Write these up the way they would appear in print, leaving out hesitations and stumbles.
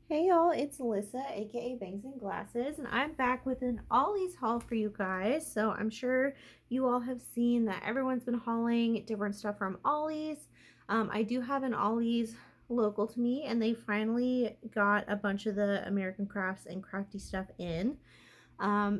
Hey y'all, it's Alyssa, aka Bangs and Glasses, and I'm back with an Ollie's haul for you guys. So I'm sure you all have seen that everyone's been hauling different stuff from Ollie's. I do have an Ollie's local to me, and they finally got a bunch of the American crafts and crafty stuff in.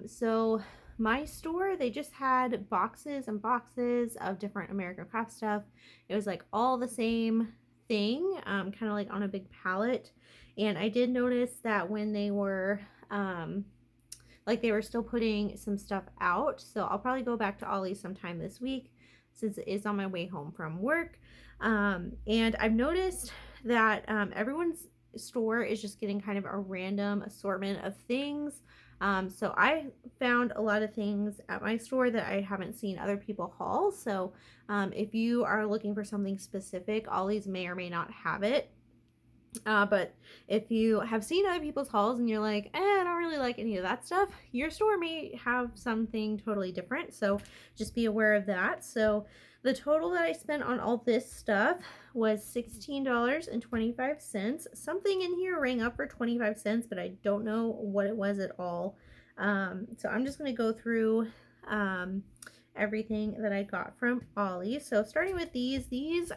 So my store, they just had boxes and boxes of different American craft stuff. It was like all the same thing, kind of like on a big pallet. And I did notice that when they were, like they were still putting some stuff out. So I'll probably go back to Ollie's sometime this week since it is on my way home from work. And I've noticed that everyone's store is just getting kind of a random assortment of things. So I found a lot of things at my store that I haven't seen other people haul. So if you are looking for something specific, Ollie's may or may not have it. But if you have seen other people's hauls and you're like, I don't really like any of that stuff, your store may have something totally different. So just be aware of that. So the total that I spent on all this stuff was $16.25. Something in here rang up for 25 cents, but I don't know what it was at all. So I'm just going to go through everything that I got from Ollie. So starting with these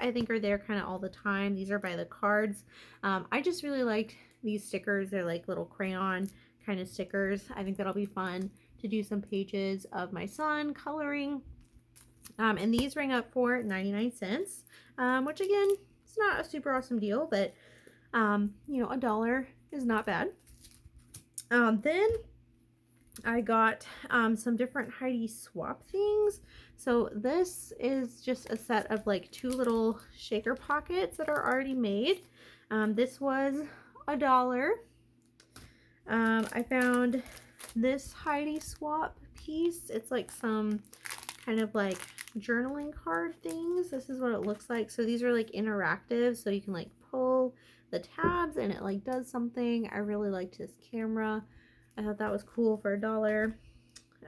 I think are there kind of all the time. These are by the cards. I just really liked these stickers. They're like little crayon kind of stickers. I think that'll be fun to do some pages of my son coloring. And these rang up for 99 cents, which again, it's not a super awesome deal, but you know, $1 is not bad. Then I got some different Heidi swap things. So this is just a set of like two little shaker pockets that are already made. This was $1. I found this Heidi swap piece. It's like some kind of like journaling card things. This is what it looks like. So these are like interactive, so you can like pull the tabs and it like does something. I really liked this camera. I thought that was cool for $1.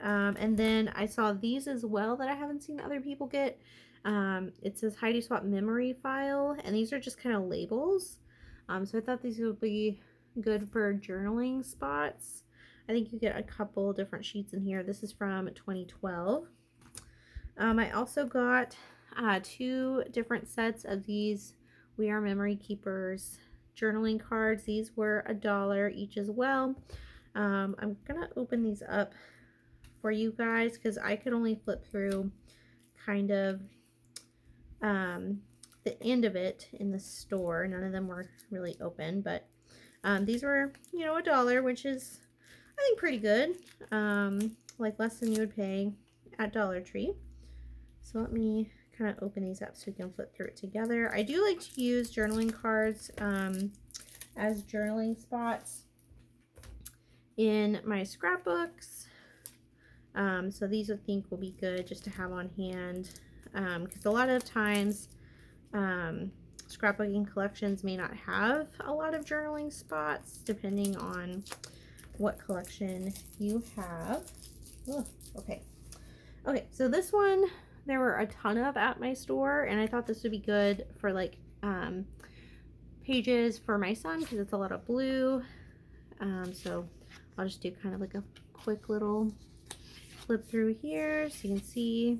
And then I saw these as well that I haven't seen other people get. It says Heidi Swap memory file, and these are just kind of labels. So I thought these would be good for journaling spots. I think you get a couple different sheets in here. This is from 2012. I also got two different sets of these We Are Memory Keepers journaling cards. These were $1 each as well. I'm gonna open these up for you guys because I could only flip through kind of the end of it in the store. None of them were really open, but these were, you know, $1, which is, I think, pretty good. Like less than you would pay at Dollar Tree. So let me kind of open these up so we can flip through it together. I do like to use journaling cards as journaling spots in my scrapbooks. So these I think will be good just to have on hand, because a lot of times scrapbooking collections may not have a lot of journaling spots depending on what collection you have. Oh, okay, so this one there were a ton of at my store, and I thought this would be good for like pages for my son because it's a lot of blue. So I'll just do kind of like a quick little flip through here so you can see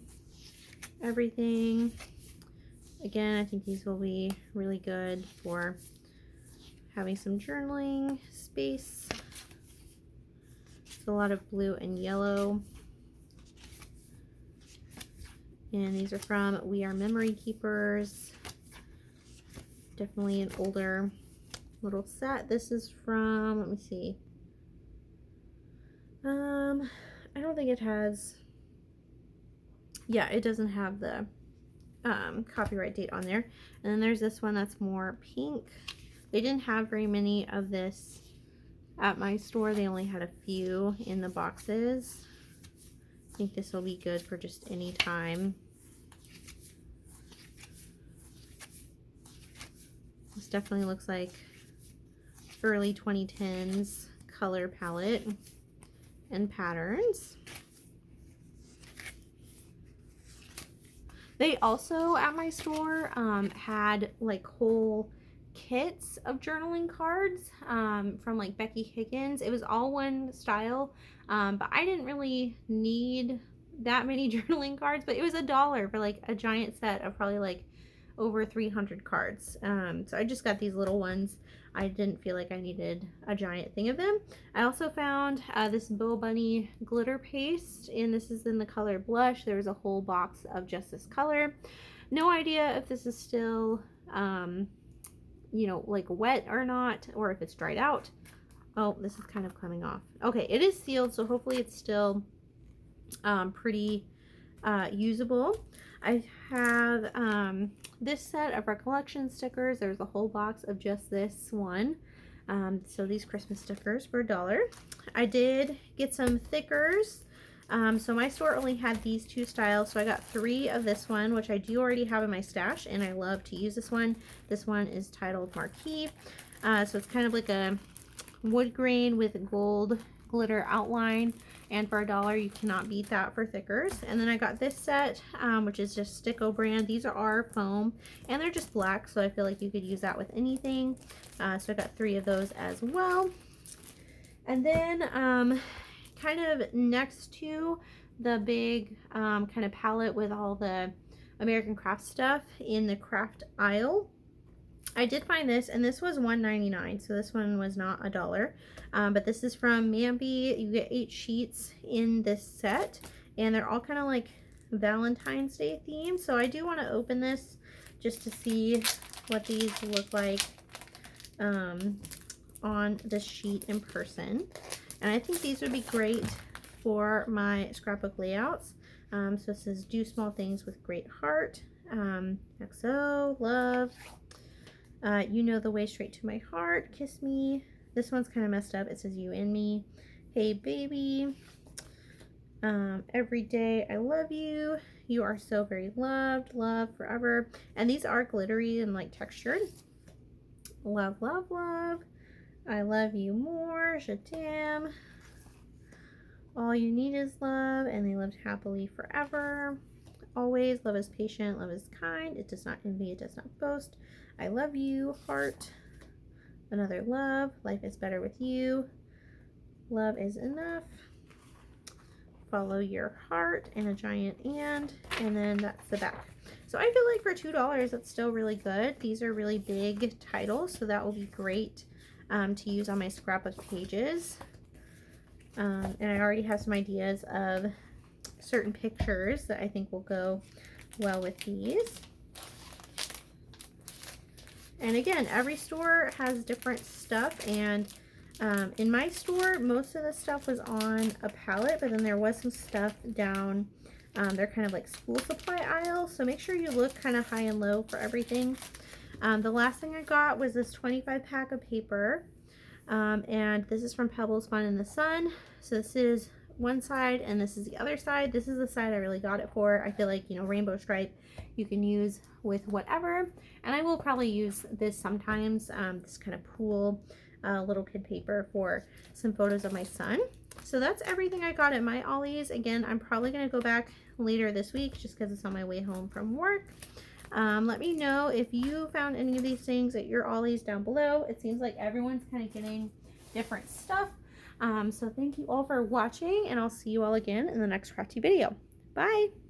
everything. Again, I think these will be really good for having some journaling space. It's a lot of blue and yellow. And these are from We Are Memory Keepers. Definitely an older little set. This is from, let me see. I don't think it has, yeah, it doesn't have the copyright date on there. And then there's this one that's more pink. They didn't have very many of this at my store. They only had a few in the boxes. I think this will be good for just any time. This definitely looks like early 2010s color palette and patterns. They also at my store had like whole kits of journaling cards from like Becky Higgins. It was all one style, but I didn't really need that many journaling cards, but it was $1 for like a giant set of probably like over 300 cards. So I just got these little ones. I didn't feel like I needed a giant thing of them. I also found this Bo Bunny glitter paste, and this is in the color Blush. There was a whole box of just this color. No idea if this is still, you know, like wet or not, or if it's dried out. Oh, this is kind of coming off. Okay, it is sealed, so hopefully it's still pretty usable. I have this set of recollection stickers. There's a whole box of just this one. So these Christmas stickers were $1. I did get some thickers. So my store only had these 2 styles, so I got 3 of this one, which I do already have in my stash, and I love to use this one. This one is titled Marquee. So it's kind of like a wood grain with gold glitter outline, and for $1 you cannot beat that for thickers. And then I got this set, which is just Sticko brand. These are foam, and they're just black, so I feel like you could use that with anything. So I got 3 of those as well. And then kind of next to the big kind of palette with all the American craft stuff in the craft aisle, I did find this, and this was $1.99, so this one was not $1. But this is from Mambi. You get 8 sheets in this set, and they're all kind of like Valentine's Day themed. So I do want to open this just to see what these look like on the sheet in person. And I think these would be great for my scrapbook layouts. So this says, do small things with great heart. XO, love. You know the way straight to my heart. Kiss me. This one's kind of messed up. It says you and me. Hey baby. Every day I love you. You are so very loved. Love forever. And these are glittery and like textured. Love, love, love. I love you more. Je t'aime. All you need is love, and they lived happily forever. Always. Love is patient. Love is kind. It does not envy. It does not boast. I love you. Heart. Another love. Life is better with you. Love is enough. Follow your heart, and a giant and then that's the back. So I feel like for $2 that's still really good. These are really big titles, so that will be great to use on my scrapbook pages. And I already have some ideas of certain pictures that I think will go well with these. And again, every store has different stuff, and in my store, most of the stuff was on a pallet, but then there was some stuff down they're kind of like school supply aisle, so make sure you look kind of high and low for everything. The last thing I got was this 25 pack of paper, and this is from Pebbles Fun in the Sun. So this is one side, and this is the other side. This is the side I really got it for. I feel like, you know, rainbow stripe you can use with whatever, and I will probably use this sometimes, this kind of pool little kid paper for some photos of my son. So that's everything I got at my Ollie's. Again, I'm probably going to go back later this week just because it's on my way home from work. Let me know if you found any of these things at your Ollie's down below. It seems like everyone's kind of getting different stuff. So thank you all for watching, and I'll see you all again in the next crafty video. Bye!